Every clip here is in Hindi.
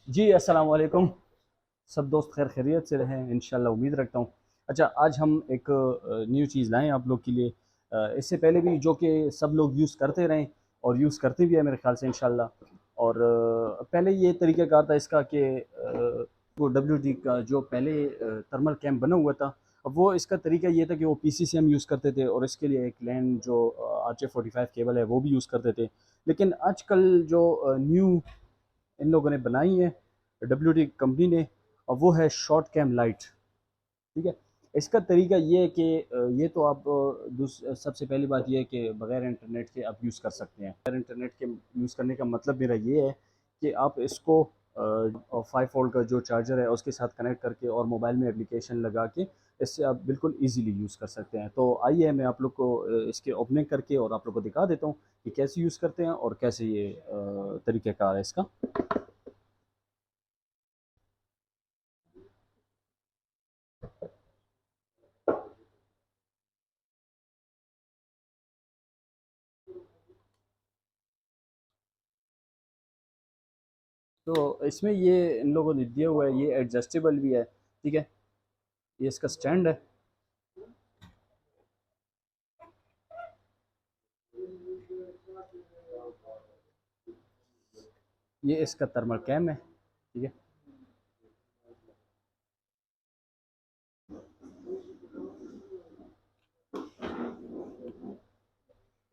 जी, अस्सलाम वालेकुम। सब दोस्त खैर खैरियत से रहें इंशाल्लाह, उम्मीद रखता हूँ। अच्छा, आज हम एक न्यू चीज़ लाएँ आप लोग के लिए। इससे पहले भी जो कि सब लोग यूज़ करते रहें और यूज़ करते भी हैं मेरे ख़्याल से इंशाल्लाह। और पहले ये तरीक़ाकार था इसका कि वो डब्ल्यूडी का जो पहले थर्मल कैम बना हुआ था, अब वो इसका तरीका ये था कि वो पीसी से हम यूज़ करते थे और इसके लिए एक लैन जो RJ45 केबल है वो भी यूज़ करते थे। लेकिन आजकल जो न्यू इन लोगों ने बनाई है डब्ल्यूडी कंपनी ने, और वो है शॉर्ट कैम लाइट। ठीक है। इसका तरीका ये है कि ये तो आप सबसे पहली बात ये है कि बगैर इंटरनेट के आप यूज़ कर सकते हैं। बगैर इंटरनेट के यूज़ करने का मतलब मेरा ये है कि आप इसको 5 वोल्ट का जो चार्जर है उसके साथ कनेक्ट करके और मोबाइल में एप्लीकेशन लगा के इससे आप बिल्कुल इजीली यूज़ कर सकते हैं। तो आइए मैं आप लोग को इसके ओपनिंग करके और आप लोग को दिखा देता हूँ कि कैसे यूज़ करते हैं और कैसे ये तरीक़ेकार है इसका। तो इसमें ये इन लोगों ने दिया हुआ है, ये एडजस्टेबल भी है। ठीक है। ये इसका स्टैंड है। ये इसका थर्मल कैम है। ठीक है।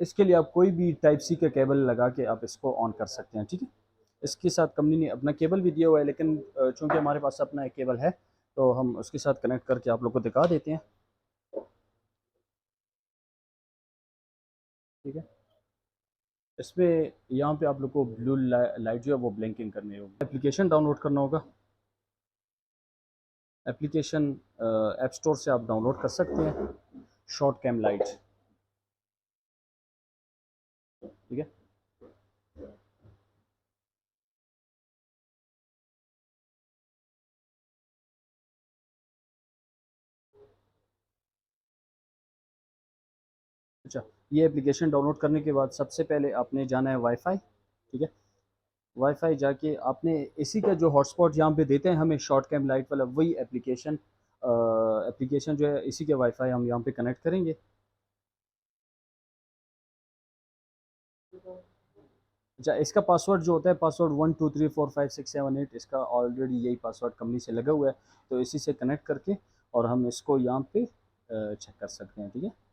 इसके लिए आप कोई भी टाइप सी का केबल लगा के आप इसको ऑन कर सकते हैं। ठीक है। इसके साथ कंपनी ने अपना केबल भी दिया हुआ है, लेकिन चूंकि हमारे पास अपना एक केबल है तो हम उसके साथ कनेक्ट करके आप लोग को दिखा देते हैं। ठीक है। इसमें यहाँ पे आप लोग को ब्लू लाइट जो है वो ब्लिंकिंग करनी होगी। एप्लीकेशन डाउनलोड करना होगा। एप्लीकेशन ऐप स्टोर से आप डाउनलोड कर सकते हैं, शॉर्ट कैम लाइट। ठीक है। अच्छा, ये एप्लीकेशन डाउनलोड करने के बाद सबसे पहले आपने जाना है वाईफाई। ठीक है। वाईफाई जाके आपने इसी का जो हॉटस्पॉट यहाँ पे देते हैं हमें शॉर्ट कैम लाइट वाला, वही एप्लीकेशन जो है इसी के वाईफाई हम यहाँ पे कनेक्ट करेंगे। अच्छा, इसका पासवर्ड जो होता है, पासवर्ड 1234567 8, इसका ऑलरेडी यही पासवर्ड कंपनी से लगा हुआ है, तो इसी से कनेक्ट करके और हम इसको यहाँ पे चेक कर सकते हैं। ठीक है।